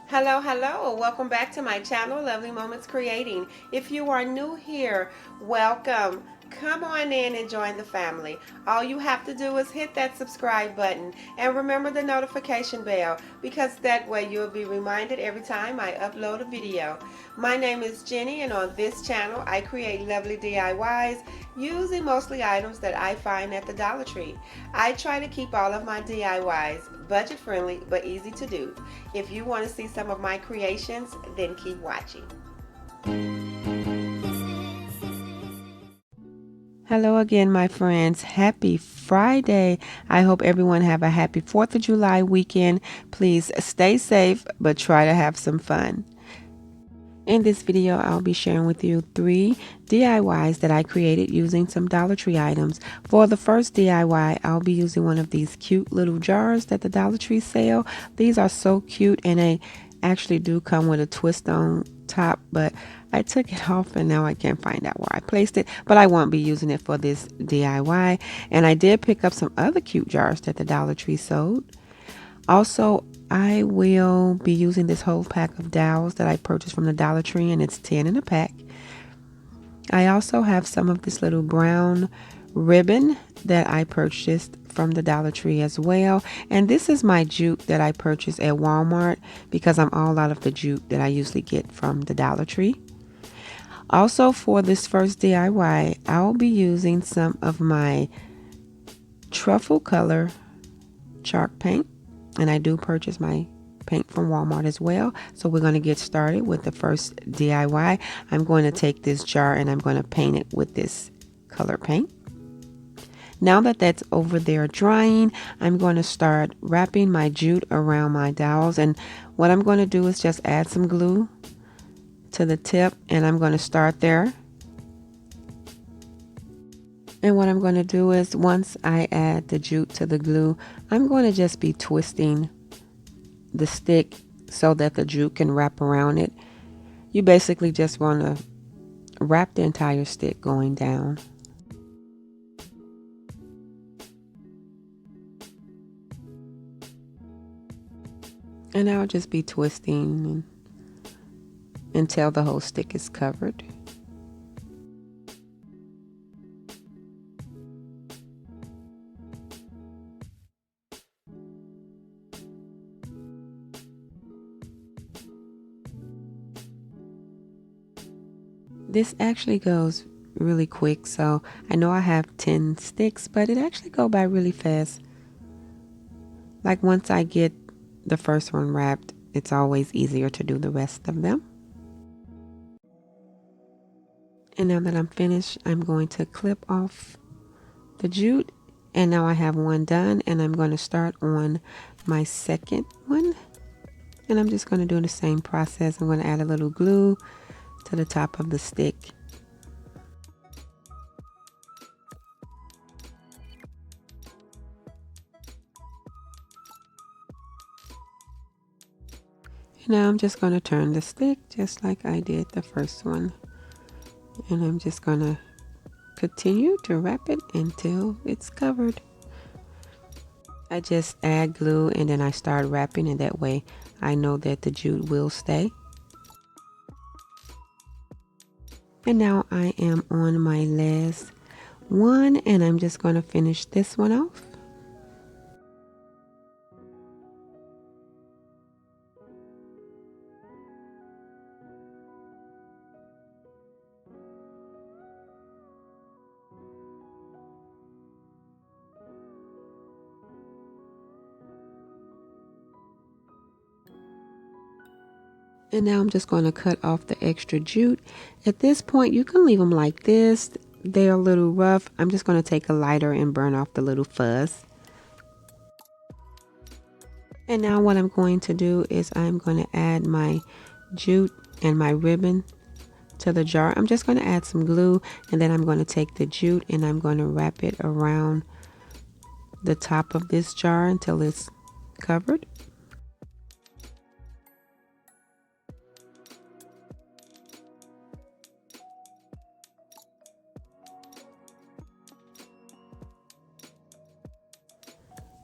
Hello, hello. Welcome back to my channel, Lovely Moments Creating. If you are new here, welcome. Come on in and join the family. All you have to do is hit that subscribe button and remember the notification bell because that way you'll be reminded every time I upload a video. My name is Jenny and on this channel I create lovely DIYs using mostly items that I find at the Dollar Tree. I try to keep all of my DIYs budget friendly but easy to do. If you want to see some of my creations, then keep watching. Hello again, my friends. Happy Friday. I hope everyone have a happy 4th of July weekend. Please stay safe, but try to have some fun. In this video, I'll be sharing with you 3 DIYs that I created using some Dollar Tree items. For the first DIY, I'll be using one of these cute little jars that the Dollar Tree sell. These are so cute and they actually do come with a twist on top, but I took it off and now I can't find out where I placed it, but I won't be using it for this DIY. And I did pick up some other cute jars that the Dollar Tree sold. Also, I will be using this whole pack of dowels that I purchased from the Dollar Tree, and it's 10 in a pack. I also have some of this little brown ribbon that I purchased from the Dollar Tree as well. And this is my jute that I purchased at Walmart because I'm all out of the jute that I usually get from the Dollar Tree. Also, for this first DIY, I'll be using some of my truffle color chalk paint. And I do purchase my paint from Walmart as well. So we're going to get started with the first DIY. I'm going to take this jar and I'm going to paint it with this color paint. Now that that's over there drying, I'm going to start wrapping my jute around my dowels. And what I'm going to do is just add some glue to the tip, and I'm going to start there. And what I'm going to do is once I add the jute to the glue, I'm going to just be twisting the stick so that the jute can wrap around it. You basically just want to wrap the entire stick going down. And I'll just be twisting until the whole stick is covered. This actually goes really quick, so I know I have 10 sticks, but it actually go by really fast. Like once I get the first one wrapped, it's always easier to do the rest of them. And now that I'm finished, I'm going to clip off the jute, and now I have one done, and I'm going to start on my second one. And I'm just going to do the same process. I'm going to add a little glue to the top of the stick. Now I'm just going to turn the stick just like I did the first one. And I'm just going to continue to wrap it until it's covered. I just add glue and then I start wrapping, and that way I know that the jute will stay. And now I am on my last one, and I'm just going to finish this one off. And now I'm just going to cut off the extra jute. At this point, you can leave them like this. They're a little rough. I'm just going to take a lighter and burn off the little fuzz. And now what I'm going to do is I'm going to add my jute and my ribbon to the jar. I'm just going to add some glue, and then I'm going to take the jute and I'm going to wrap it around the top of this jar until it's covered.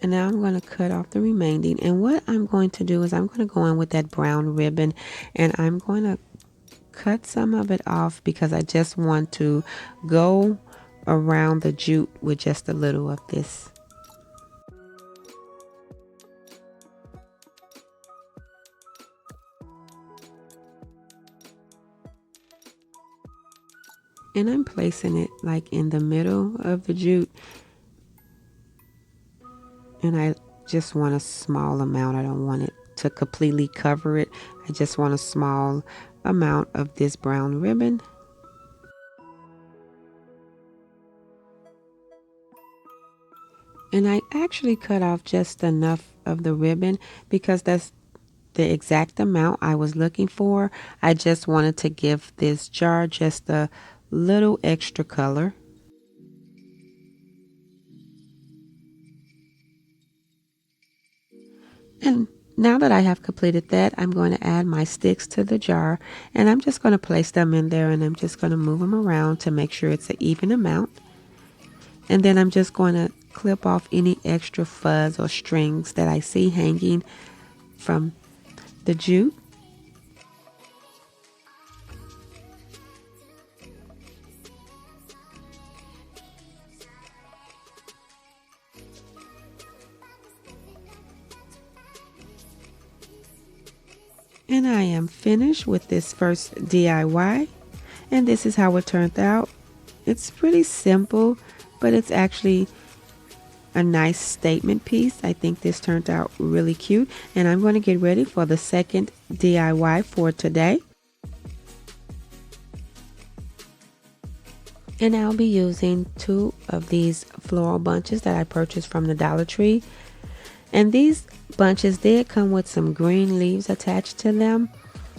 And now I'm going to cut off the remaining. And what I'm going to do is I'm going to go in with that brown ribbon and I'm going to cut some of it off because I just want to go around the jute with just a little of this. And I'm placing it like in the middle of the jute. And I just want a small amount. I don't want it to completely cover it. I just want a small amount of this brown ribbon. And I actually cut off just enough of the ribbon because that's the exact amount I was looking for. I just wanted to give this jar just a little extra color. And now that I have completed that, I'm going to add my sticks to the jar and I'm just going to place them in there and I'm just going to move them around to make sure it's an even amount. And then I'm just going to clip off any extra fuzz or strings that I see hanging from the jute. And I am finished with this first DIY. And this is how it turned out. It's pretty simple, but it's actually a nice statement piece. I think this turned out really cute. And I'm going to get ready for the second DIY for today. And I'll be using 2 of these floral bunches that I purchased from the Dollar Tree. And these bunches did come with some green leaves attached to them,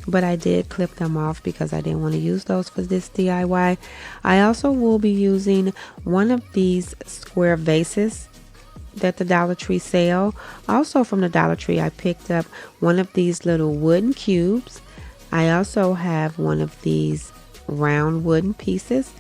but I did clip them off because I didn't want to use those for this DIY. I also will be using one of these square vases that the Dollar Tree sell. Also from the Dollar Tree, I picked up one of these little wooden cubes. I also have one of these round wooden pieces.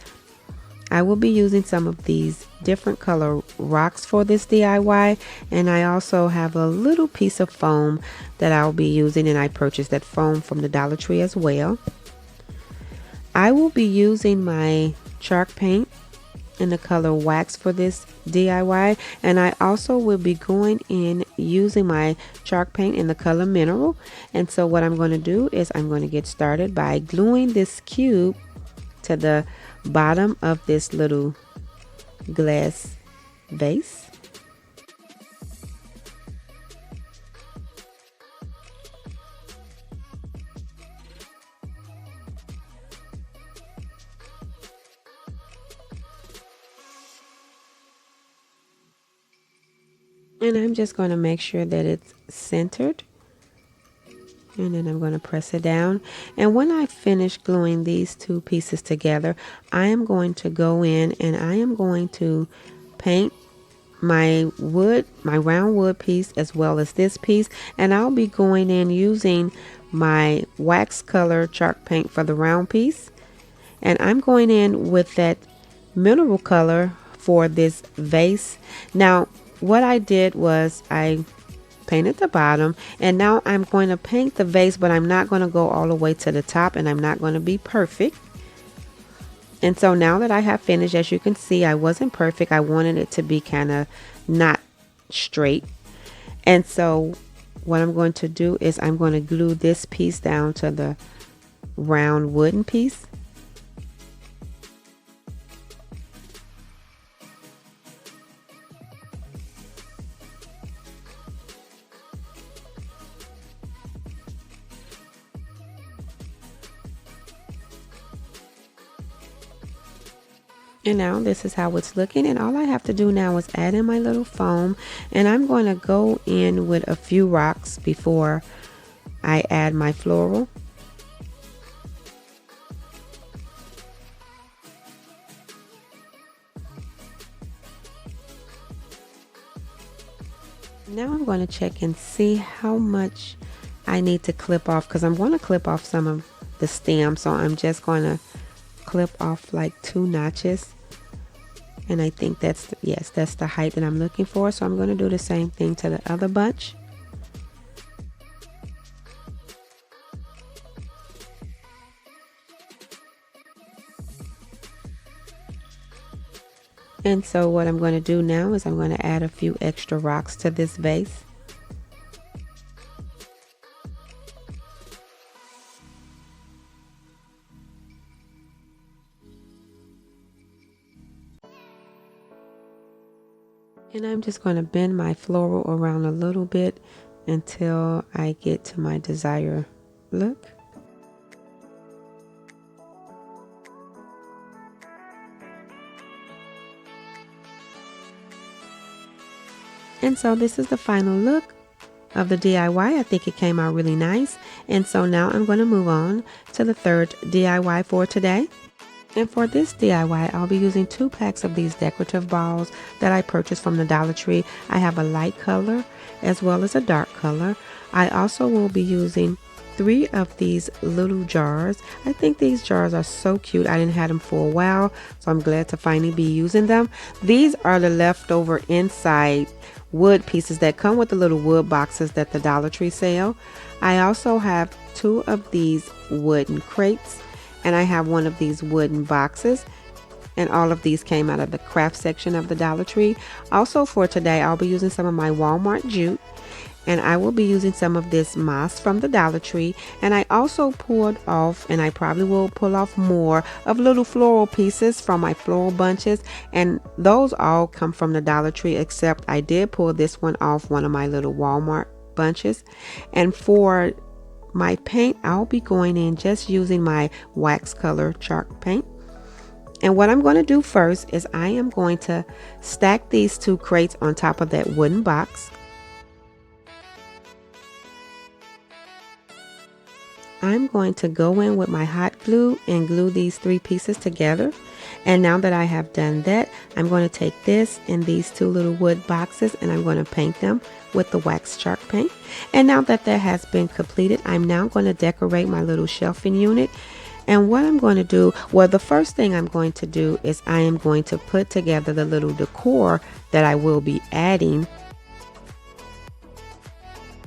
I will be using some of these different color rocks for this DIY, and I also have a little piece of foam that I'll be using, and I purchased that foam from the Dollar Tree as well. I will be using my chalk paint in the color wax for this DIY, and I also will be going in using my chalk paint in the color mineral. And so what I'm going to do is I'm going to get started by gluing this cube to the bottom of this little glass vase. And I'm just going to make sure that it's centered. And then I'm going to press it down. And when I finish gluing these 2 pieces together, I am going to go in and I am going to paint my wood, my round wood piece, as well as this piece. And I'll be going in using my wax color chalk paint for the round piece. And I'm going in with that mineral color for this vase. Now, what I did was I painted the bottom, and now I'm going to paint the vase, but I'm not going to go all the way to the top, and I'm not going to be perfect. And so now that I have finished, as you can see, I wasn't perfect. I wanted it to be kind of not straight. And so what I'm going to do is I'm going to glue this piece down to the round wooden piece. And now this is how it's looking, and all I have to do now is add in my little foam, and I'm going to go in with a few rocks before I add my floral. Now I'm going to check and see how much I need to clip off, because I'm going to clip off some of the stem, so I'm just going to clip off like 2 notches. And I think that's, yes, that's the height that I'm looking for. So I'm going to do the same thing to the other bunch. And so what I'm going to do now is I'm going to add a few extra rocks to this vase. And I'm just going to bend my floral around a little bit until I get to my desired look. And so this is the final look of the DIY. I think it came out really nice. And so now I'm going to move on to the third DIY for today. And for this DIY, I'll be using 2 packs of these decorative balls that I purchased from the Dollar Tree. I have a light color as well as a dark color. I also will be using 3 of these little jars. I think these jars are so cute. I didn't have them for a while, so I'm glad to finally be using them. These are the leftover inside wood pieces that come with the little wood boxes that the Dollar Tree sell. I also have 2 of these wooden crates, and I have 1 of these wooden boxes, and all of these came out of the craft section of the Dollar Tree. Also for today, I'll be using some of my Walmart jute, and I will be using some of this moss from the Dollar Tree. And I also pulled off, and I probably will pull off more of little floral pieces from my floral bunches, and those all come from the Dollar Tree, except I did pull this one off one of my little Walmart bunches. And for my paint, I'll be going in just using my wax color chalk paint. And what I'm going to do first is I am going to stack these 2 crates on top of that wooden box. I'm going to go in with my hot glue and glue these 3 pieces together. And now that I have done that, I'm going to take this and these 2 little wood boxes, and I'm going to paint them with the wax chalk paint. And now that that has been completed, I'm now going to decorate my little shelving unit. And what I'm going to do, well, the first thing I'm going to do is I am going to put together the little decor that I will be adding.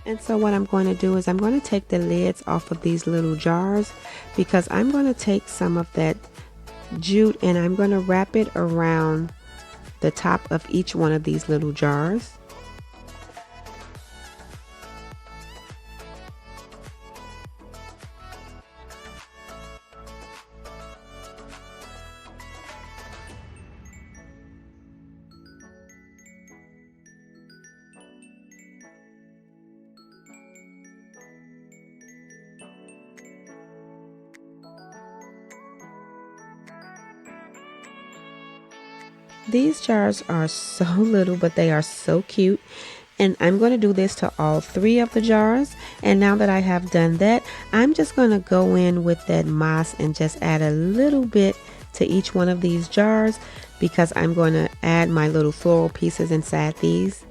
And so what I'm going to do is I'm going to take the lids off of these little jars, because I'm going to take some of that jute and I'm going to wrap it around the top of each one of these little jars. These jars are so little, but they are so cute. And I'm going to do this to all 3 of the jars. And now that I have done that, I'm just going to go in with that moss and just add a little bit to each one of these jars, because I'm going to add my little floral pieces inside these.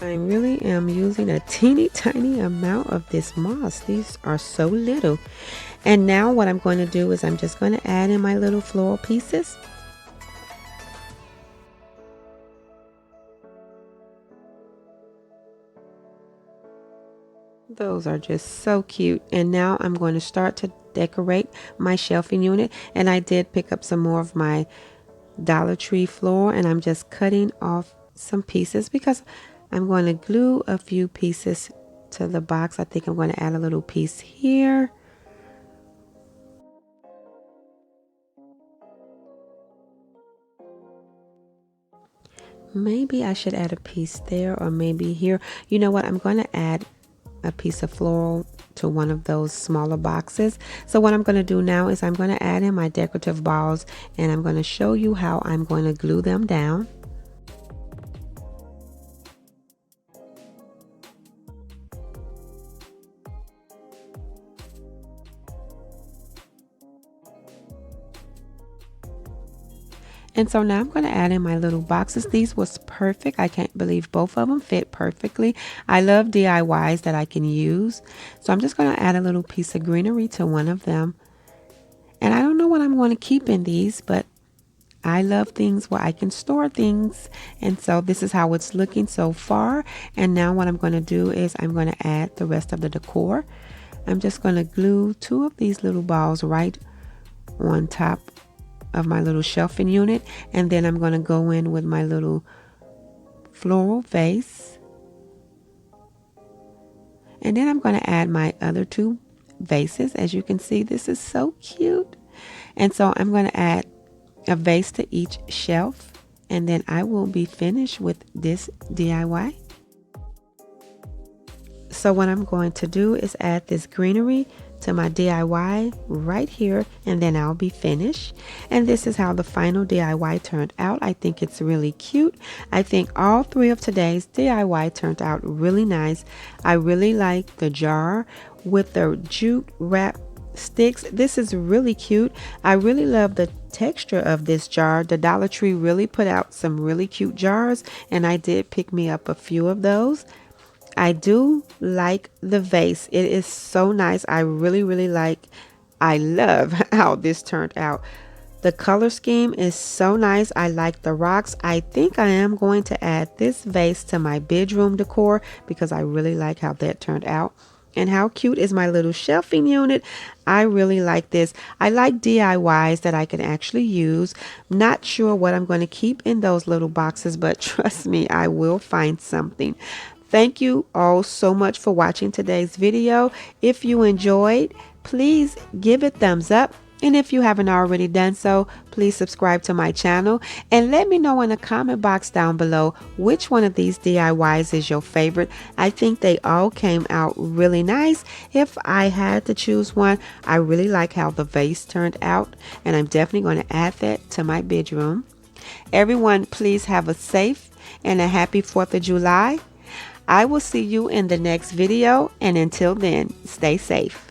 I really am using a teeny tiny amount of this moss. These are so little. And now what I'm going to do is I'm just going to add in my little floral pieces. Those are just so cute. And now I'm going to start to decorate my shelving unit. And I did pick up some more of my Dollar Tree floor, and I'm just cutting off some pieces because I'm going to glue a few pieces to the box. I think I'm going to add a little piece here. Maybe I should add a piece there, or maybe here. You know what? I'm going to add a piece of floral to one of those smaller boxes. So what I'm going to do now is I'm going to add in my decorative balls, and I'm going to show you how I'm going to glue them down. And so now I'm going to add in my little boxes. These was perfect. I can't believe both of them fit perfectly. I love DIYs that I can use. So I'm just going to add a little piece of greenery to one of them. And I don't know what I'm going to keep in these, but I love things where I can store things. And so this is how it's looking so far. And now what I'm going to do is I'm going to add the rest of the decor. I'm just going to glue two of these little balls right on top of my little shelving unit, and then I'm going to go in with my little floral vase, and then I'm going to add my other two vases. As you can see, this is so cute. And so I'm going to add a vase to each shelf, and then I will be finished with this DIY. So what I'm going to do is add this greenery to my DIY right here, and then I'll be finished. And this is how the final DIY turned out. I think it's really cute. I think all three of today's DIY turned out really nice. I really like the jar with the jute wrap sticks. This is really cute. I really love the texture of this jar. The Dollar Tree really put out some really cute jars, and I did pick me up a few of those. I do like the vase. It is so nice. I love how this turned out. The color scheme is so nice. I like the rocks. I think I am going to add this vase to my bedroom decor because I really like how that turned out. And how cute is my little shelving unit? I really like this. I like DIYs that I can actually use. Not sure what I'm going to keep in those little boxes, but trust me, I will find something. Thank you all so much for watching today's video. If you enjoyed, please give it thumbs up. And if you haven't already done so, please subscribe to my channel and let me know in the comment box down below which one of these DIYs is your favorite. I think they all came out really nice. If I had to choose one, I really like how the vase turned out, and I'm definitely going to add that to my bedroom. Everyone, please have a safe and a happy 4th of July. I will see you in the next video, and until then, stay safe.